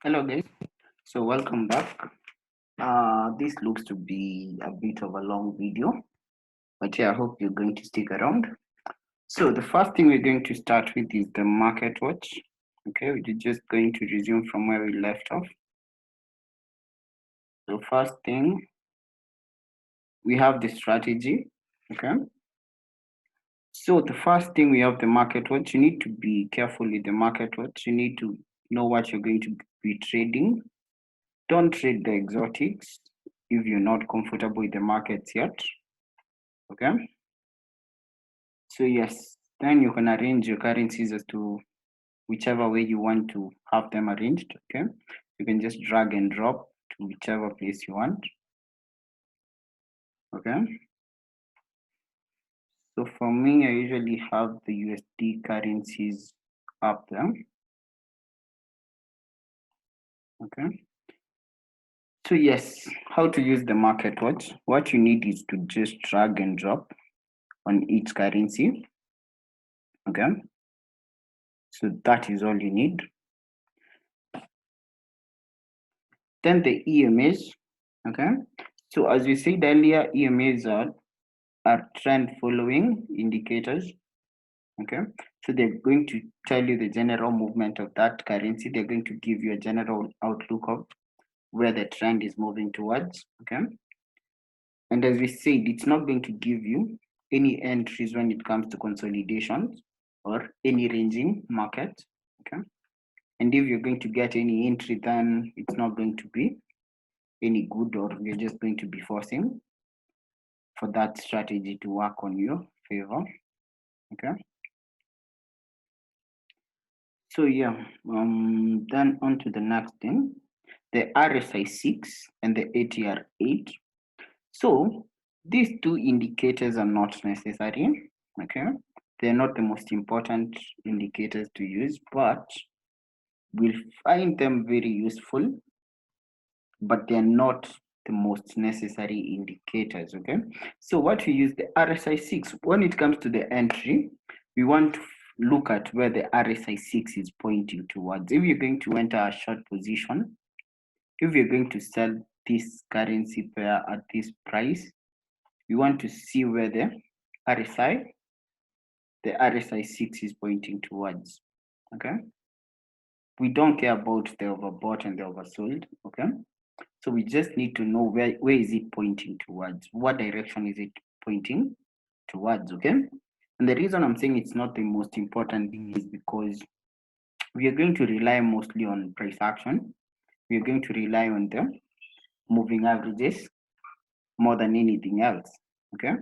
Hello guys, so welcome back. This looks to be a bit of a long video, but yeah, I hope you're going to stick around. So the first thing we're going to start with is the market watch. Okay, we're just going to resume from where we left off. So first thing, we have the strategy. Okay, so the first thing we have the market watch. You need to be careful with the market watch. You need to know what you're going to be trading. Don't trade the exotics if you're not comfortable with the markets yet. Okay, so yes, then you can arrange your currencies as to whichever way you want to have them arranged. Okay, you can just drag and drop to whichever place you want. Okay, so for me, I usually have the USD currencies up there. Okay, so yes, how to use the market watch? What you need is to just drag and drop on each currency. Okay, so that is all you need. Then the EMAs. Okay, so as we said earlier, EMAs are trend following indicators. Okay, so they're going to tell you the general movement of that currency. They're going to give you a general outlook of where the trend is moving towards. Okay, and as we said, it's not going to give you any entries when it comes to consolidations or any ranging market. Okay, and if you're going to get any entry, then it's not going to be any good, or you're just going to be forcing for that strategy to work on your favor. Okay, so yeah, then on to the next thing, the RSI 6 and the ATR 8. So these two indicators are not necessary. Okay, they're not the most important indicators to use, but we'll find them very useful, but they're not the most necessary indicators. Okay, so what we use the RSI 6 when it comes to the entry, we want to look at where the RSI 6 is pointing towards. If you're going to enter a short position, if you're going to sell this currency pair at this price, we want to see where the RSI 6 is pointing towards. Okay, we don't care about the overbought and the oversold. Okay, so we just need to know where is it pointing towards, what direction is it pointing towards. Okay, and the reason I'm saying it's not the most important thing is because we are going to rely mostly on price action. We are going to rely on the moving averages more than anything else. Okay,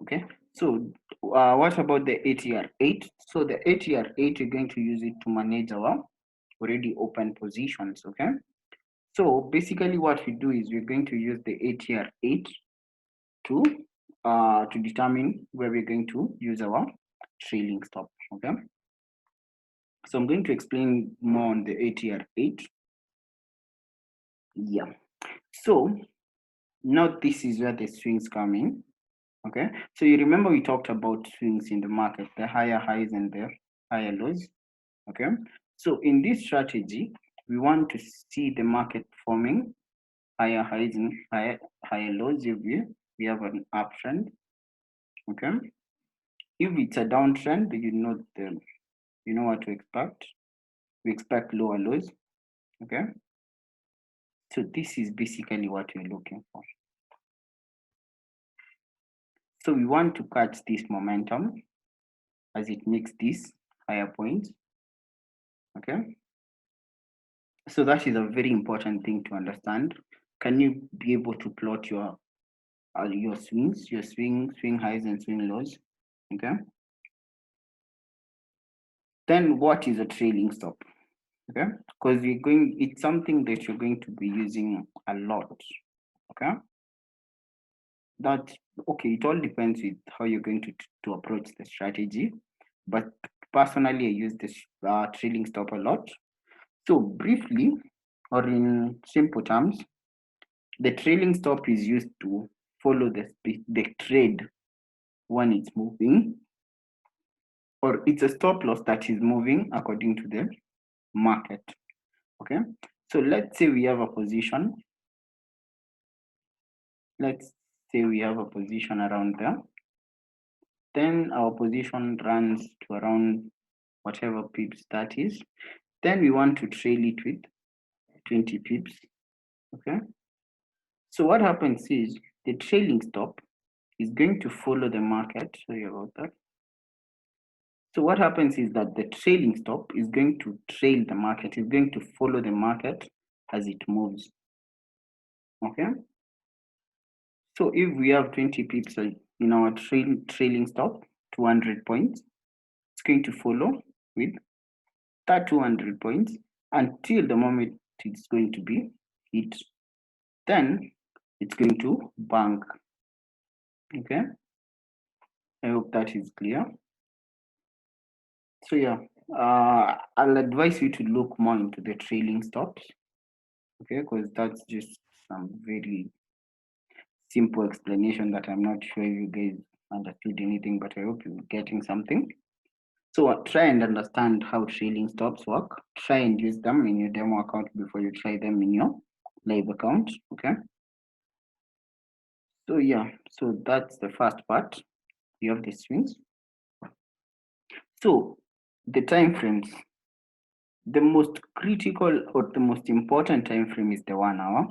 okay, so what about the ATR 8? So the ATR 8, we're going to use it to manage our already open positions. Okay, so basically what we do is we're going to use the ATR 8 to determine where we're going to use our trailing stop. Okay, so I'm going to explain more on the ATR 8. Yeah, so now this is where the swings come in. Okay, so you remember we talked about swings in the market, the higher highs and the higher lows. Okay, so in this strategy, we want to see the market forming higher highs and higher lows. If we have an uptrend. Okay, if it's a downtrend, you know what to expect. We expect lower lows. Okay, so this is basically what we're looking for. So we want to catch this momentum as it makes these higher points. Okay, so that is a very important thing to understand. Can you be able to plot your swings, your swing highs and swing lows? Okay, then what is a trailing stop? Okay, because it's something that you're going to be using a lot. Okay, that okay, it all depends with how you're going to approach the strategy, but personally I use this trailing stop a lot. So briefly, or in simple terms, the trailing stop is used to follow the trade when it's moving, or it's a stop loss that is moving according to the market. Okay, so let's say we have a position. Let's say we have a position around there. Then our position runs to around whatever pips that is. Then we want to trail it with 20 pips. Okay, so what happens is the trailing stop is going to follow the market. Sorry about that. So what happens is that the trailing stop is going to trail the market, is going to follow the market as it moves. Okay. So if we have 20 pips in our trailing stop, 200 points, it's going to follow with that 200 points until the moment it's going to be hit. Then it's going to bank. Okay. I hope that is clear. So yeah, I'll advise you to look more into the trailing stops. Okay, because that's just some very simple explanation that I'm not sure if you guys understood anything, but I hope you're getting something. So try and understand how trailing stops work. Try and use them in your demo account before you try them in your live account. Okay. So yeah, so that's the first part. You have the swings. So the time frames. The most critical or the most important time frame is the 1 hour.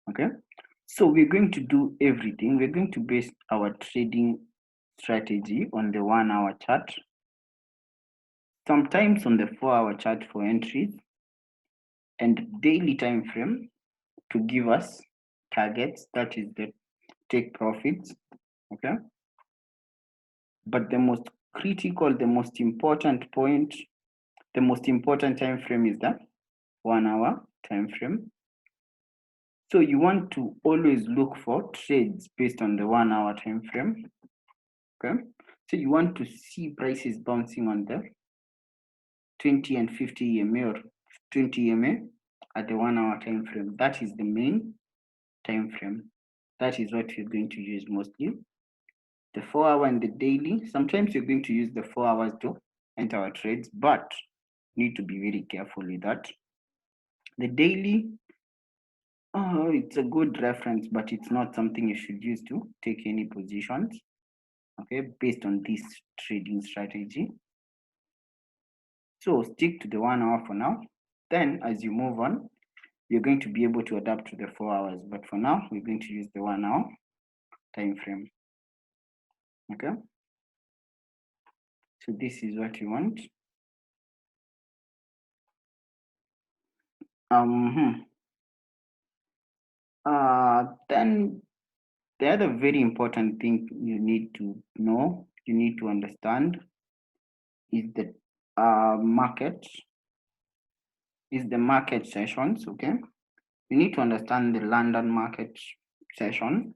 Okay. So we're going to do everything. We're going to base our trading strategy on the 1 hour chart, sometimes on the 4 hour chart for entries, and daily time frame to give us targets, that is the take profits. Okay. But the most critical, the most important point, the most important time frame is the 1 hour time frame. So you want to always look for trades based on the 1 hour time frame. Okay. So you want to see prices bouncing on the 20 and 50 EMA or 20 EMA at the 1 hour time frame. That is the main time frame. That is what you're going to use mostly. The 4 hour and the daily, sometimes you're going to use the 4 hours to enter our trades, but need to be very careful with that. The daily, it's a good reference, but it's not something you should use to take any positions, okay, based on this trading strategy. So stick to the 1 hour for now. Then as you move on, you're going to be able to adapt to the 4 hours. But for now, we're going to use the 1 hour time frame. Okay. So this is what you want. Then the other very important thing you need to know, you need to understand is the market sessions. Okay. You need to understand the London market session,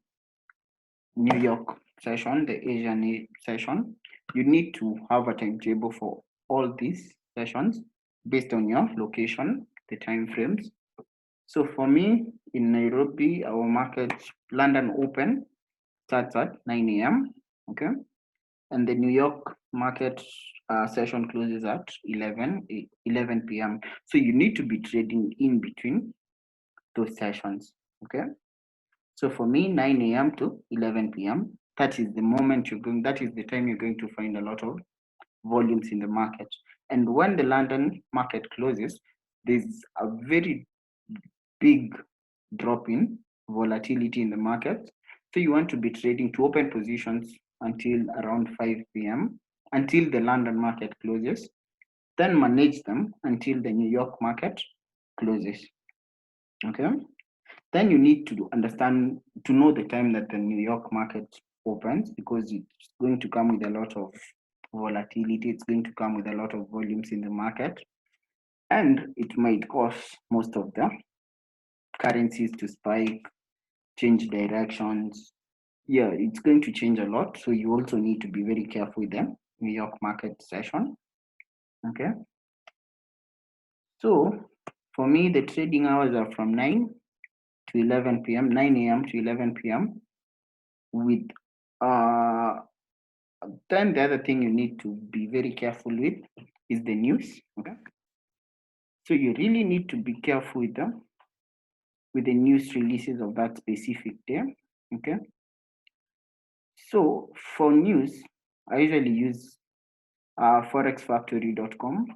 New York session, the Asian session. You need to have a timetable for all these sessions based on your location, the time frames. So for me in Nairobi, our market London open starts at 9 a.m. Okay, and the New York market session closes at 11 p.m. So you need to be trading in between those sessions. Okay. So for me, 9 a.m. to 11 p.m., that is the moment you're going, that is the time you're going to find a lot of volumes in the market. And when the London market closes, there's a very big drop in volatility in the market. So you want to be trading to open positions until around 5 p.m., until the London market closes, then manage them until the New York market closes. Okay. Then you need to understand, to know the time that the New York market opens, because it's going to come with a lot of volatility. It's going to come with a lot of volumes in the market, and it might cause most of the currencies to spike, change directions. Yeah, it's going to change a lot. So you also need to be very careful with the New York market session. Okay. So for me, the trading hours are from 9 to 11 p.m., 9 a.m. to 11 p.m. with then the other thing you need to be very careful with is the news. Okay. So you really need to be careful with the news releases of that specific day. Okay. So for news, I usually use forexfactory.com.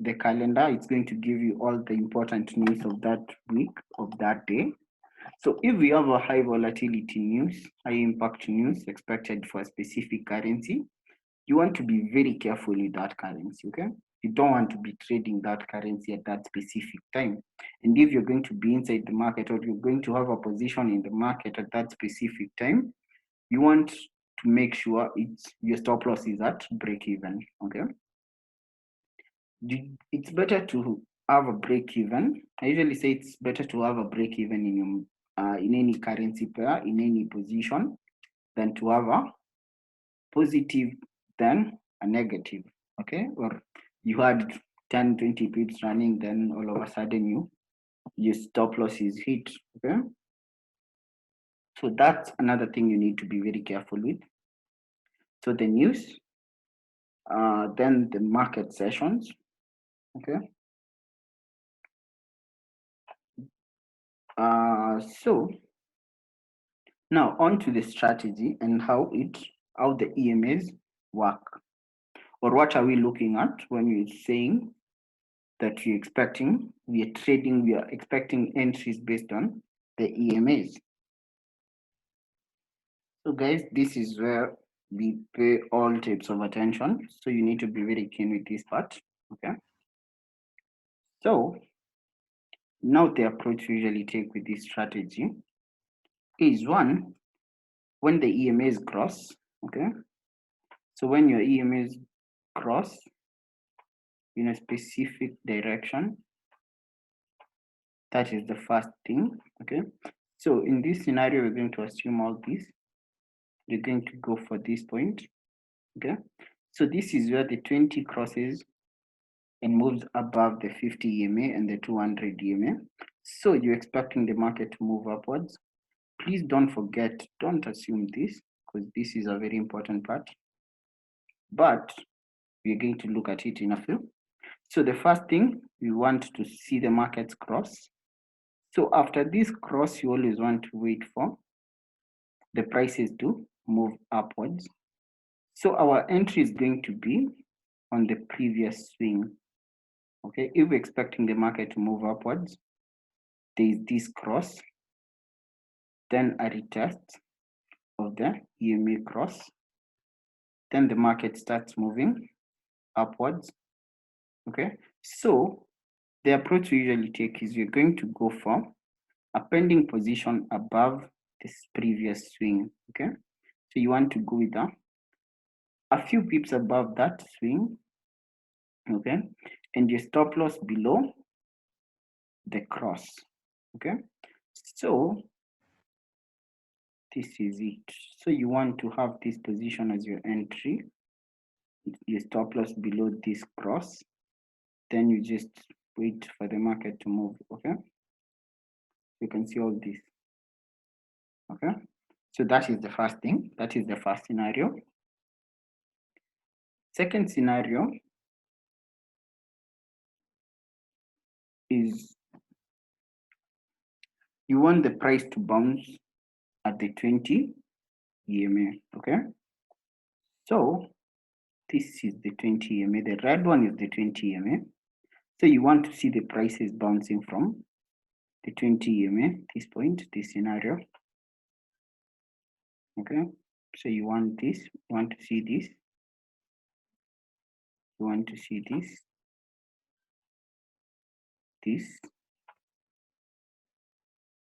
The calendar, it's going to give you all the important news of that week, of that day. So if we have a high volatility news, high impact news expected for a specific currency, you want to be very careful with that currency, okay? You don't want to be trading that currency at that specific time. And if you're going to be inside the market or you're going to have a position in the market at that specific time, you want to make sure your stop loss is at break even, okay? It's better to have a break even. I usually say it's better to have a break even in any currency pair, in any position, than to have a positive than a negative, okay? Or you had 10, 20 pips running, then all of a sudden your stop loss is hit, okay? So that's another thing you need to be very careful with. So the news, then the market sessions, okay? So now on to the strategy and how the EMAs work, or what are we looking at when we're saying that we are expecting entries based on the EMAs. So guys, this is where we pay all types of attention. So you need to be very keen with this part, okay? So now the approach we usually take with this strategy is one, when the EMAs cross, okay? So when your EMAs cross in a specific direction, that is the first thing, okay? So in this scenario, we're going to assume all this. We're going to go for this point, okay? So this is where the 20 crosses and moves above the 50 EMA and the 200 EMA. So you're expecting the market to move upwards. Please don't forget, don't assume this, because this is a very important part. But we're going to look at it in a few. So the first thing, we want to see the markets cross. So after this cross, you always want to wait for the prices to move upwards. So our entry is going to be on the previous swing. Okay, if we're expecting the market to move upwards, there is this cross, then a retest of the EMA cross, then the market starts moving upwards. Okay, so the approach we usually take is we're going to go for a pending position above this previous swing. Okay, so you want to go with a few pips above that swing, okay, and your stop loss below the cross. Okay, so this is it. So you want to have this position as your entry, your stop loss below this cross, then you just wait for the market to move. Okay, you can see all this. Okay, so that is the first thing. That is the first scenario. Second scenario is you want the price to bounce at the 20 EMA. Okay, so this is the 20 EMA. The red one is the 20 EMA. So you want to see the prices bouncing from the 20 EMA, this point, this scenario. Okay, so you want this, you want to see this, you want to see this, this.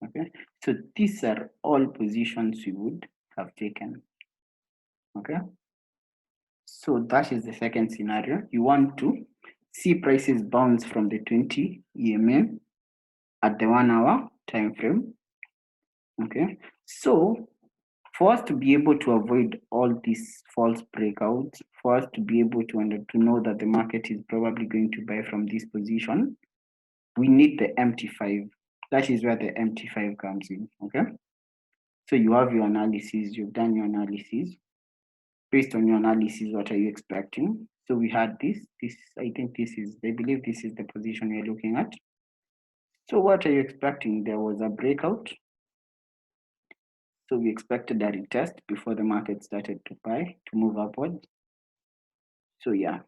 Okay, so these are all positions you would have taken. Okay, so that is the second scenario. You want to see prices bounce from the 20 EMA at the 1 hour time frame. Okay, so for us to be able to avoid all these false breakouts, for us to be able to know that the market is probably going to buy from this position, we need the MT5. That is where the MT5 comes in, okay? So you have your analysis, you've done your analysis. Based on your analysis, what are you expecting? So we had this, I think I believe this is the position we're looking at. So what are you expecting? There was a breakout. So we expected a retest before the market started to buy, to move upwards. So yeah,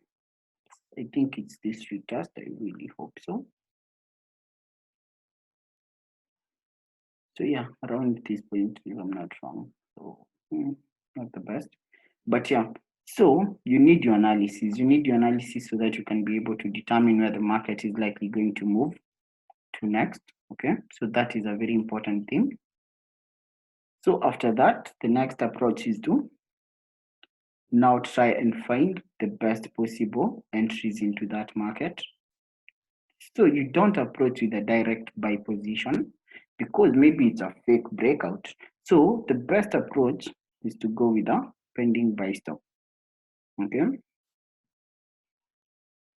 I think it's this retest. I really hope so. So yeah, around this point, if I'm not wrong. So not the best. But yeah, so you need your analysis. You need your analysis so that you can be able to determine where the market is likely going to move to next. Okay, so that is a very important thing. So after that, the next approach is to now try and find the best possible entries into that market. So you don't approach with a direct buy position because maybe it's a fake breakout. So the best approach is to go with a pending buy stop. Okay.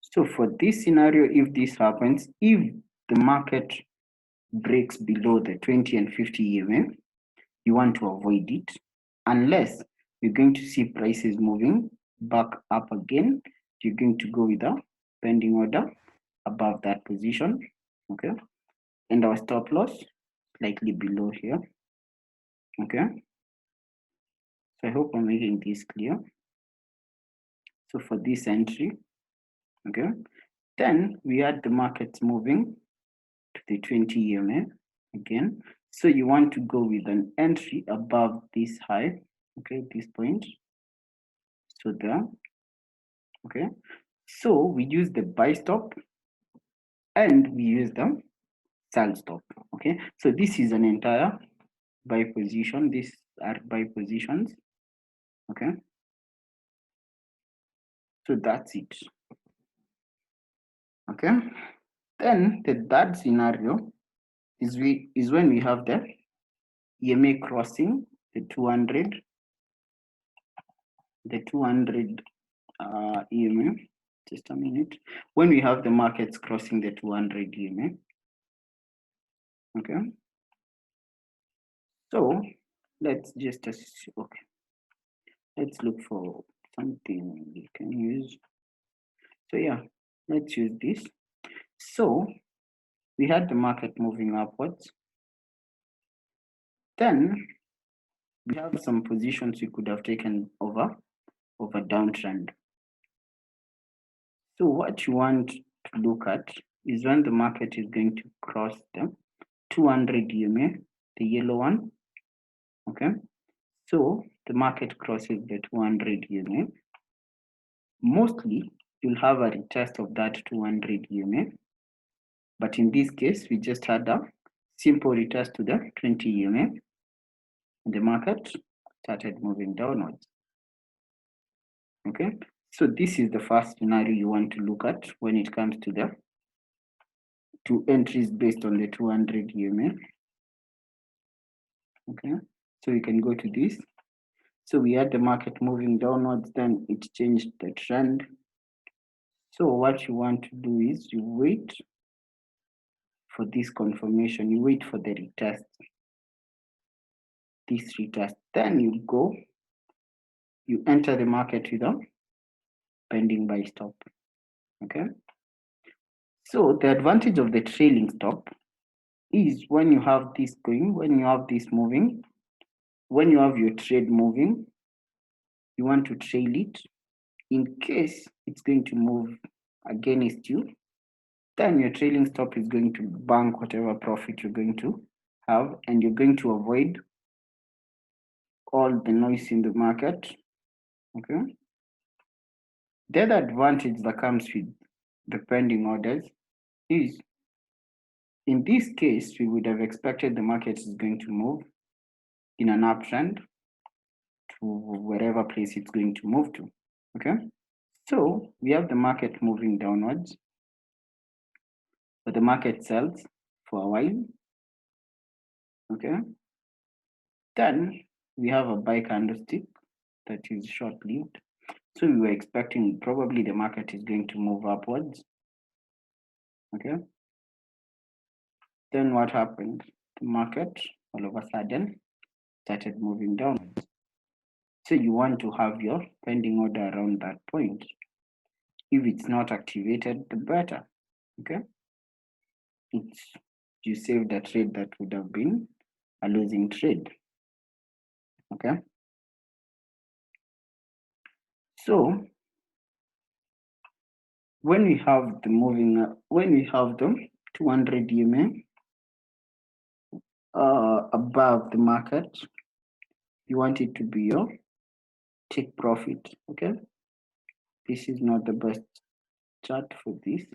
So for this scenario, if this happens, if the market breaks below the 20 and 50 EMA, you want to avoid it unless you're going to see prices moving back up again. You're going to go with a pending order above that position. Okay. And our stop loss slightly below here. Okay. So I hope I'm making this clear. So for this entry, okay, then we had the markets moving to the 20 EMA again. So you want to go with an entry above this high, okay, this point. So there, okay. So we use the buy stop and we use the sell stop, okay. So this is an entire buy position. These are buy positions, okay. So that's it, okay. Then the third scenario is when we have the EMA crossing the 200 EMA. Just a minute. When we have the markets crossing the 200 EMA, okay. So let's just okay. Let's look for something we can use. So yeah, let's use this. So we had the market moving upwards. Then we have some positions we could have taken over downtrend. So what you want to look at is when the market is going to cross the 200 EMA, the yellow one, okay? So the market crosses the 200 EMA. Mostly, you'll have a retest of that 200 EMA. But in this case, we just had a simple retest to the 20 EMA. And the market started moving downwards, okay? So this is the first scenario you want to look at when it comes to the two entries based on the 200 EMA. Okay, so we can go to this. So we had the market moving downwards, then it changed the trend. So what you want to do is you wait for this confirmation, you wait for the retest, this retest, then you go, you enter the market with a pending buy stop. Okay, so the advantage of the trailing stop is when you have this going, when you have this moving, when you have your trade moving, you want to trail it in case it's going to move against you. Then your trailing stop is going to bank whatever profit you're going to have, and you're going to avoid all the noise in the market. Okay. The other advantage that comes with the pending orders is, in this case, we would have expected the market is going to move in an uptrend to wherever place it's going to move to. Okay. So we have the market moving downwards, but the market sells for a while. Okay. Then we have a buy candlestick that is short-lived. So we were expecting probably the market is going to move upwards. Okay. Then what happened? The market all of a sudden started moving downwards. So you want to have your pending order around that point. If it's not activated, the better. Okay, you saved a trade that would have been a losing trade. Okay, so when we have the when we have the 200 EMA above the market, you want it to be your take profit. Okay, this is not the best chart for this.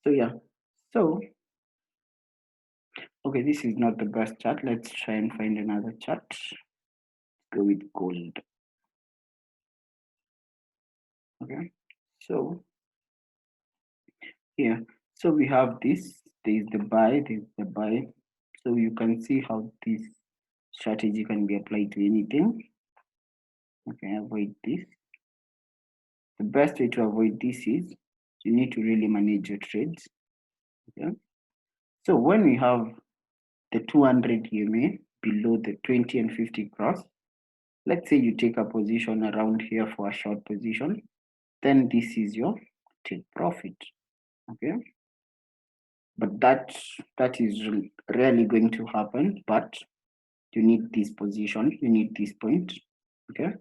So yeah, so okay, this is not the best chart. Let's try and find another chart. Go with gold. Okay, so here, so we have this. There's the buy. There's the buy. So you can see how this strategy can be applied to anything. Okay, avoid this. The best way to avoid this is you need to really manage your trades. Okay, so when we have the 200 EMA below the 20 and 50 cross, let's say you take a position around here for a short position, then this is your take profit. Okay, but that is rarely going to happen, but you need this position, you need this point. Okay,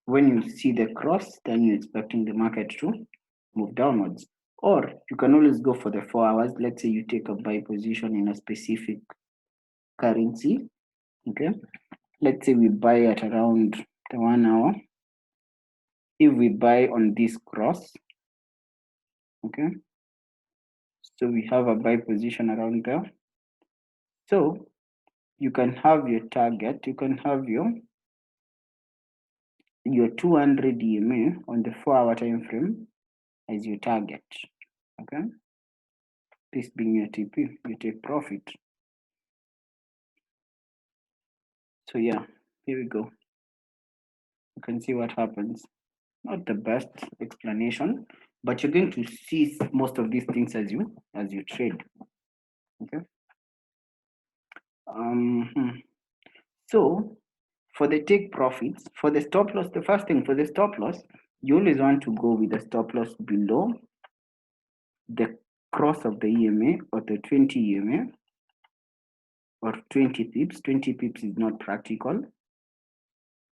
when you see the cross, then you're expecting the market to move downwards, or you can always go for the 4 hours. Let's say you take a buy position in a specific currency. Okay, let's say we buy at around the 1 hour. If we buy on this cross, okay, so we have a buy position around there. So you can have your target, you can have your 200 EMA on the 4-hour time frame as your target. Okay, this being your TP, you take profit. So yeah, here we go. You can see what happens. Not the best explanation, but you're going to see most of these things as you trade. Okay. So for the take profits, for the stop loss, the first thing for the stop loss, you always want to go with the stop loss below the cross of the EMA or the 20 EMA or 20 pips. 20 pips is not practical,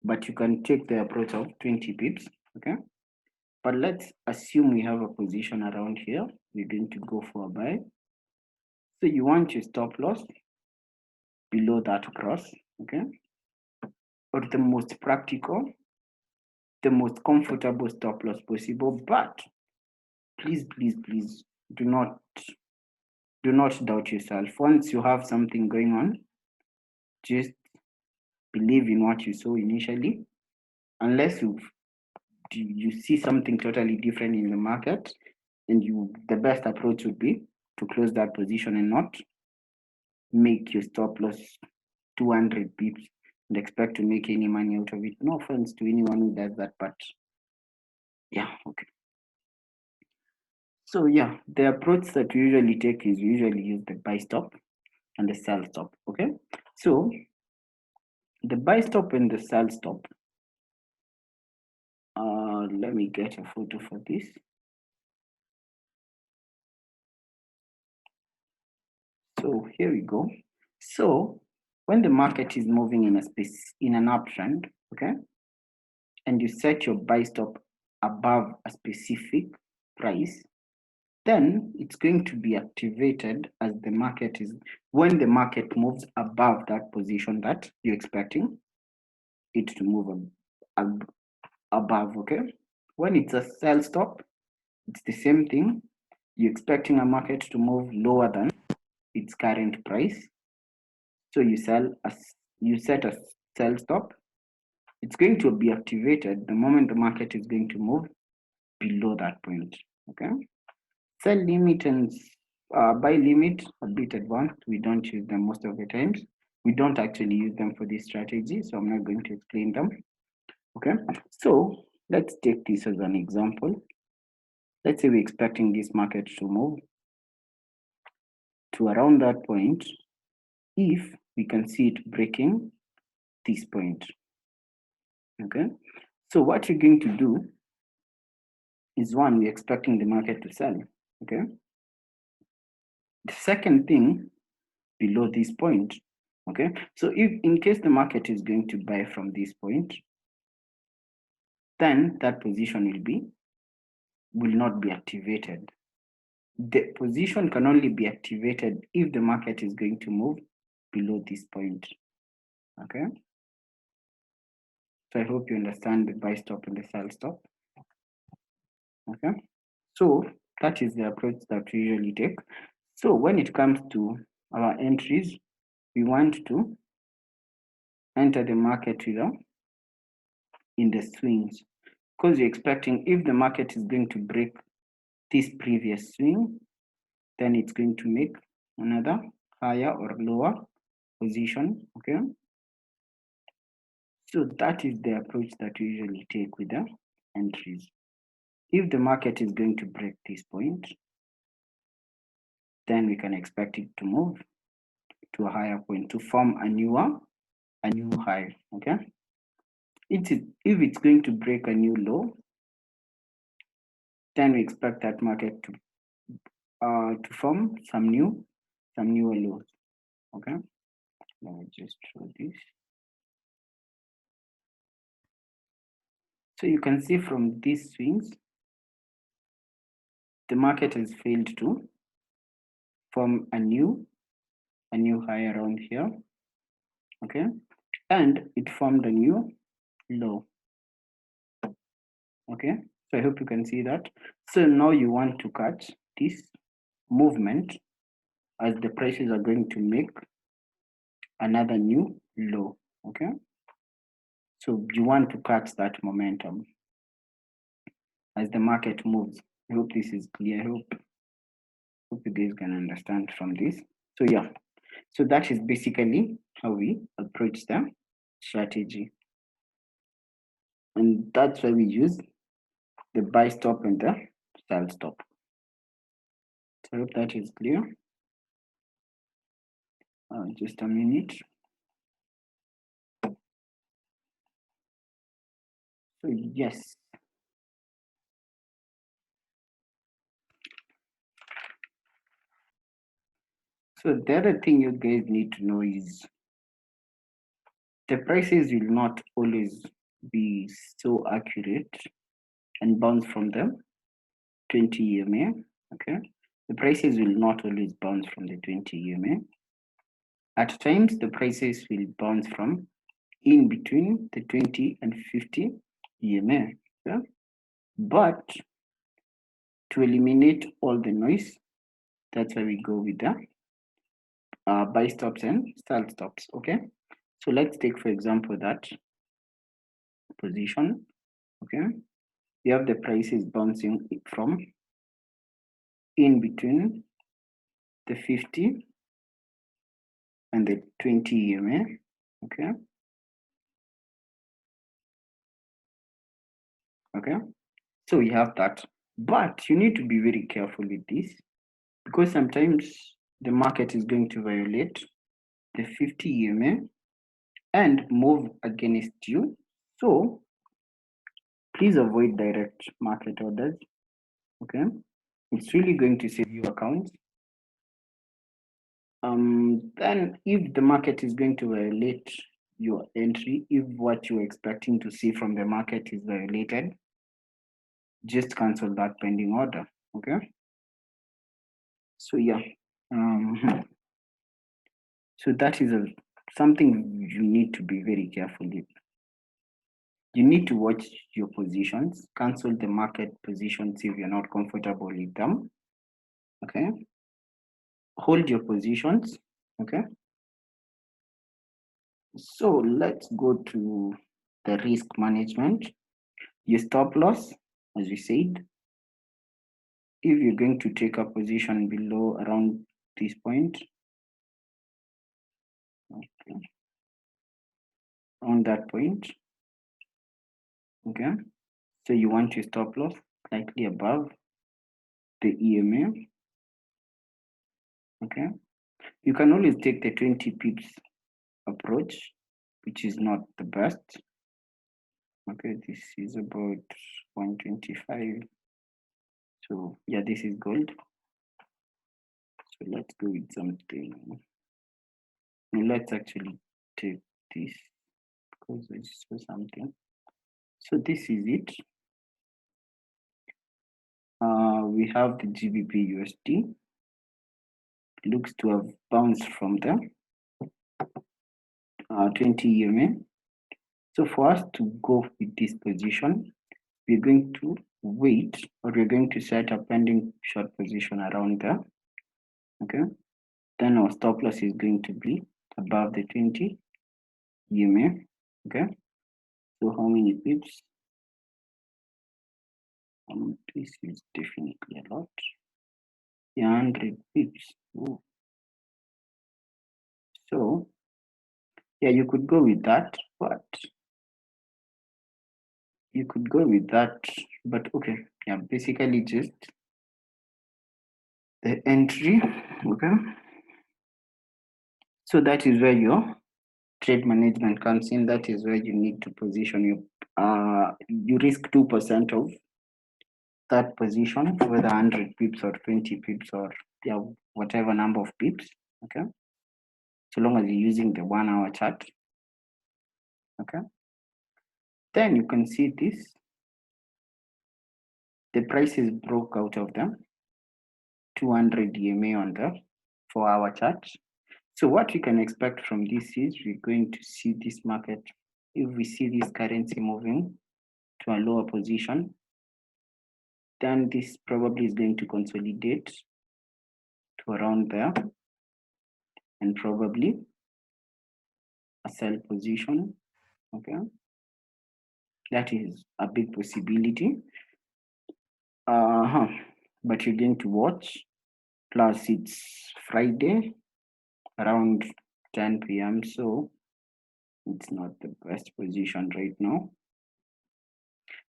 but you can take the approach of 20 pips. Okay. But let's assume we have a position around here. We're going to go for a buy. So you want your stop loss below that cross. Okay. Or the most practical, the most comfortable stop loss possible, but please do not doubt yourself. Once you have something going on, just believe in what you saw initially. Unless you see something totally different in the market, and the best approach would be to close that position and not make your stop loss 200 pips and expect to make any money out of it. No offense to anyone who does that, but yeah, okay. So yeah, the approach that we usually take is we usually use the buy stop and the sell stop. Okay, so the buy stop and the sell stop. Let me get a photo for this. So here we go. So when the market is moving in an uptrend, okay, and you set your buy stop above a specific price, then it's going to be activated as the market is, when the market moves above that position that you're expecting it to move above. Okay, when it's a sell stop, it's the same thing. You're expecting a market to move lower than its current price, so you set a sell stop. It's going to be activated the moment the market is going to move below that point. Okay, sell limit and buy limit, a bit advanced. We don't use them most of the times. We don't actually use them for this strategy, so I'm not going to explain them. Okay, so let's take this as an example. Let's say we're expecting this market to move to around that point if we can see it breaking this point. Okay, so what you're going to do is one, we're expecting the market to sell, okay? The second thing, below this point, okay? So if in case the market is going to buy from this point, then that position will not be activated. The position can only be activated if the market is going to move below this point, okay? So I hope you understand the buy stop and the sell stop, okay? So that is the approach that we usually take. So when it comes to our entries, we want to enter the market in the swings, because you're expecting if the market is going to break this previous swing, then it's going to make another higher or lower position, okay? So that is the approach that we usually take with the entries. If the market is going to break this point, then we can expect it to move to a higher point to form a new high, okay? If it's going to break a new low, then we expect that market to form some newer lows, okay? Let me just show this. So you can see from these swings, the market has failed to form a new high around here, okay? And it formed a new low, okay? So I hope you can see that. So now you want to catch this movement as the prices are going to make another new low, okay? So you want to catch that momentum as the market moves. I hope this is clear. I hope you guys can understand from this. So yeah, so that is basically how we approach the strategy. And that's why we use the buy stop and the sell stop. So I hope that is clear. Just a minute. So yes. So the other thing you guys need to know is the prices will not always be so accurate and bounce from the 20 EMA, okay? The prices will not always bounce from the 20 EMA. At times, the prices will bounce from in between the 20 and 50 EMA, okay? But to eliminate all the noise, that's why we go with the buy stops and sell stops, okay? So let's take, for example, that position, okay? You have the prices bouncing from in between the 50 and the 20 EMA, okay? Okay, so we have that, but you need to be very careful with this because sometimes the market is going to violate the 50 EMA and move against you. So please avoid direct market orders, okay? It's really going to save you accounts. Then if the market is going to violate your entry, if what you're expecting to see from the market is violated, just cancel that pending order, okay? So yeah, so that is something you need to be very careful with. You need to watch your positions, cancel the market positions if you're not comfortable with them, okay? Hold your positions, okay? So let's go to the risk management. Your stop loss, as we said, if you're going to take a position below around this point, okay, on that point, okay, so you want your stop loss slightly above the EMA, okay. You can always take the 20 pips approach, which is not the best, okay. This is about 125, So yeah, this is gold. So let's go with something. Let's actually take this because I saw something. So this is it. We have the GBPUSD. Looks to have bounced from the 20 EMA. So for us to go with this position, we're going to wait, or we're going to set a pending short position around there. Okay. Then our stop loss is going to be above the 20 EMA. Okay. So how many pips? This is definitely a lot. 100 pips. Ooh. So yeah, you could go with that, but okay. Yeah, basically just the entry. Okay. So that is where your trade management comes in. That is where you need to position your you risk 2% of that position, whether 100 pips or 20 pips or yeah, whatever number of pips. Okay. So long as you're using the 1 hour chart. Okay. Then you can see this. The prices broke out of them. 200 EMA on the 4 hour chart. So what we can expect from this is we're going to see this market. If we see this currency moving to a lower position, then this probably is going to consolidate to around there and probably a sell position. Okay, that is a big possibility. But you're going to watch. Plus, it's Friday around 10 p.m. So it's not the best position right now.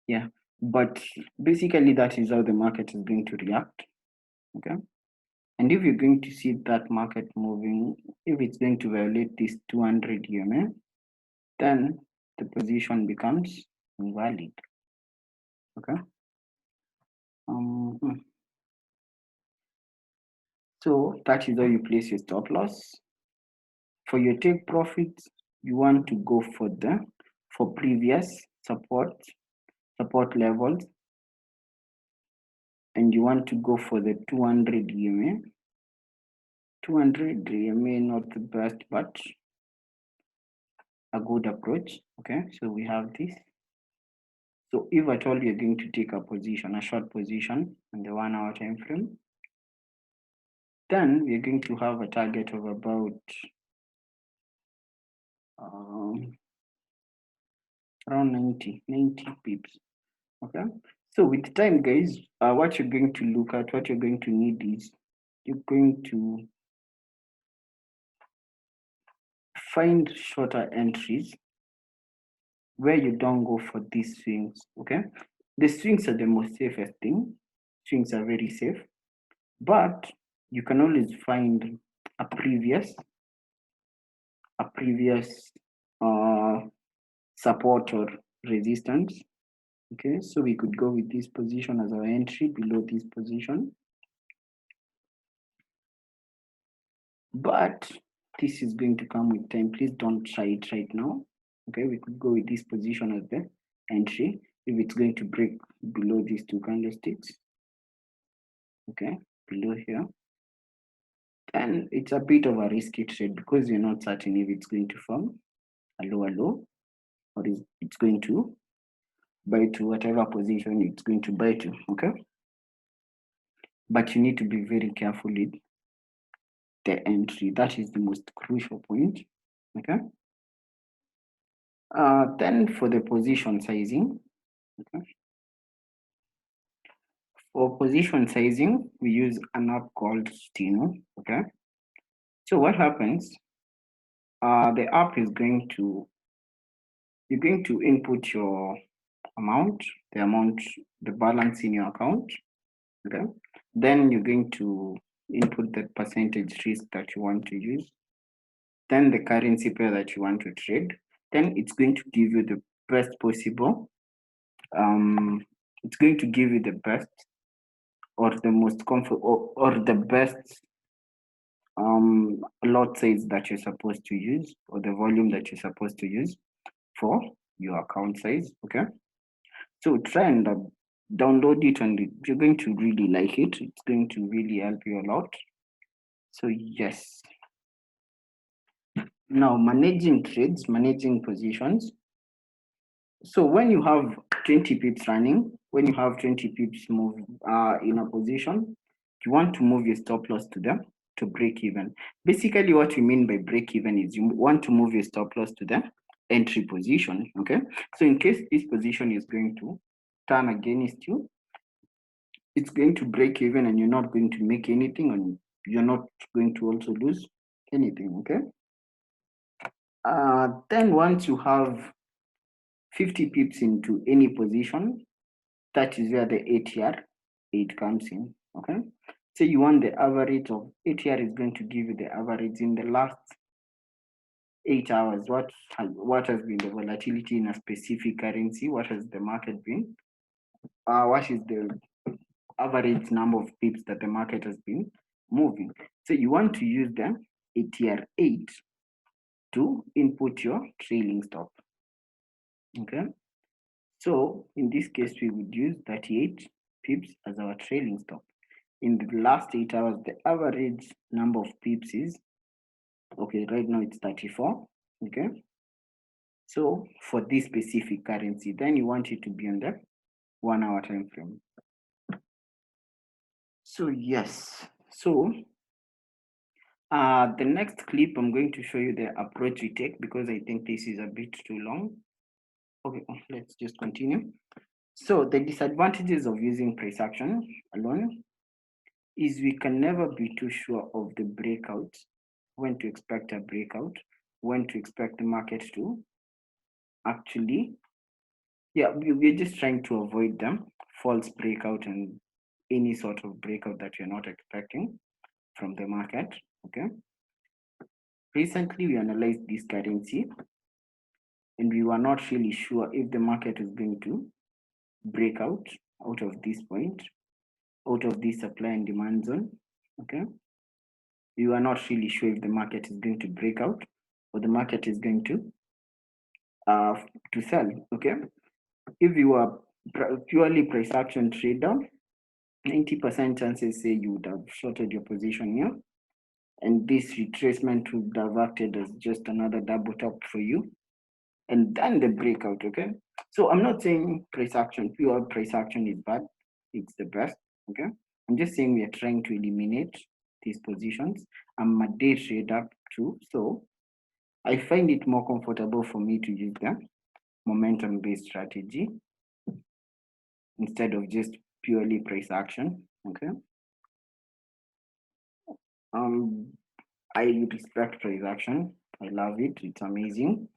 Yeah, but basically that is how the market is going to react. Okay. And if you're going to see that market moving, if it's going to violate this 200 EMA, then the position becomes invalid. Okay. So that is how you place your stop loss. For your take profits, you want to go for previous support levels, and you want to go for the 200 EMA. 200 EMA, not the best, but a good approach. Okay, so we have this. So if at all you're going to take a short position in the 1 hour time frame, then we're going to have a target of about around 90 pips. Okay, so with time, guys, what you're going to look at, what you're going to need is you're going to find shorter entries where you don't go for these swings. Okay, the swings are the most safest thing. Swings are very safe, but you can always find a previous support or resistance. Okay, so we could go with this position as our entry below this position, but this is going to come with time. Please don't try it right now. Okay, we could go with this position as the entry if it's going to break below these two candlesticks. Okay, below here, then it's a bit of a risky trade because you're not certain if it's going to form a lower low or it's going to buy to whatever position it's going to buy to. Okay, but you need to be very careful with the entry. That is the most crucial point. Okay, then for the position sizing, okay, for position sizing we use an app called Steno. Okay, so what happens, the app is going to, you're going to input your amount, the balance in your account. Okay, then you're going to input the percentage risk that you want to use, then the currency pair that you want to trade. Then it's going to give you the best possible, it's going to give you the best or the most comfort or the best lot size that you're supposed to use, or the volume that you're supposed to use for your account size. Okay, so try and download it, and you're going to really like it. It's going to really help you a lot. So yes, now managing trades, managing positions. So when you have 20 pips running, when you have 20 pips move in a position, you want to move your stop loss to break even. Basically, what we mean by break even is you want to move your stop loss to the entry position. Okay, so in case this position is going to turn against you, it's going to break even, and you're not going to make anything, and you're not going to also lose anything. Okay, then once you have 50 pips into any position, that is where the ATR 8 comes in. Okay, so you want the average of ATR is going to give you the average in the last 8 hours. What has been the volatility in a specific currency? What has the market been? What is the average number of pips that the market has been moving? So you want to use the ATR 8 to input your trailing stop. Okay, so in this case we would use 38 pips as our trailing stop. In the last 8 hours, the average number of pips is, okay, right now it's 34. Okay, so for this specific currency, then you want it to be on the 1 hour time frame. So yes, so the next clip, I'm going to show you the approach we take, because I think this is a bit too long. Okay, let's just continue. So the disadvantages of using price action alone is we can never be too sure of the breakout, when to expect a breakout, when to expect the market to actually, yeah, we're just trying to avoid them false breakout and any sort of breakout that you're not expecting from the market. Okay, recently we analyzed this currency, and we were not really sure if the market is going to break out of this point, out of this supply and demand zone. Okay, we were not really sure if the market is going to break out, or the market is going to sell. Okay, if you are purely price action trader, 90% chances say you would have shorted your position here, and this retracement would have acted as just another double top for you, and then the breakout. Okay, so I'm not saying price action, pure price action is bad, it's the best. Okay, I'm just saying we are trying to eliminate these positions. I'm a day trader too, so I find it more comfortable for me to use the momentum based strategy instead of just purely price action. Okay, I respect price action, I love it, it's amazing.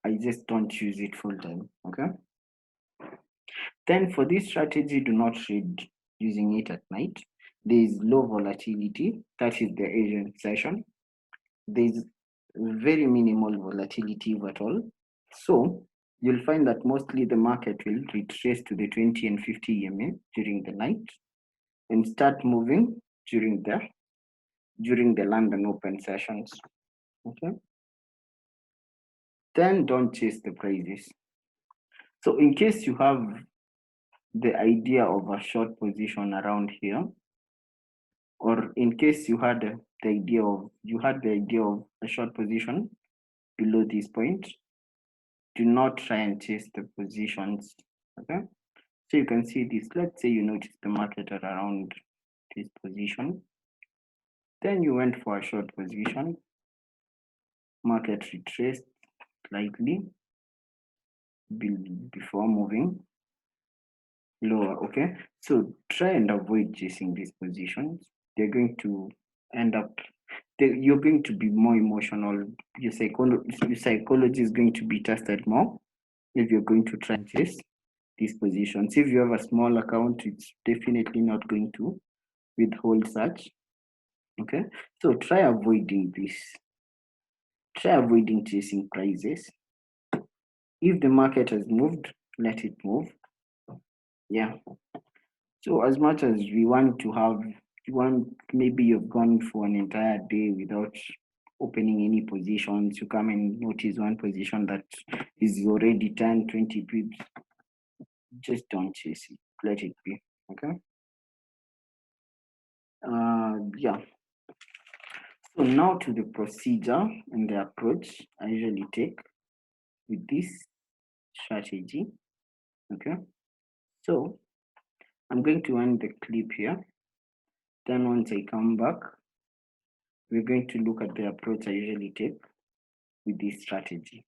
I just don't use it full time. Okay, then for this strategy, do not trade using it at night. There is low volatility, that is the Asian session. There is very minimal volatility at all, so you'll find that mostly the market will retrace to the 20 and 50 EMA during the night and start moving during the London Open sessions. Okay, then don't chase the prices. So in case you have the idea of a short position around here, or in case you had the idea of a short position below this point, do not try and chase the positions. Okay, so you can see this. Let's say you notice the market at around this position, then you went for a short position, market retraced slightly before moving lower. Okay, so try and avoid chasing these positions. They're going to end up, you're going to be more emotional. Your psychology is going to be tested more if you're going to try and chase these positions. If you have a small account, it's definitely not going to withhold such. Okay, so try avoiding this. Try avoiding chasing prices. If the market has moved, let it move. Yeah. So as much as we want to have, maybe you've gone for an entire day without opening any positions, you come and notice one position that is already 10, 20 pips, just don't chase it, let it be, okay? Yeah. So now to the procedure and the approach I usually take with this strategy, okay? So I'm going to end the clip here. Then once I come back, we're going to look at the approach I usually take with this strategy.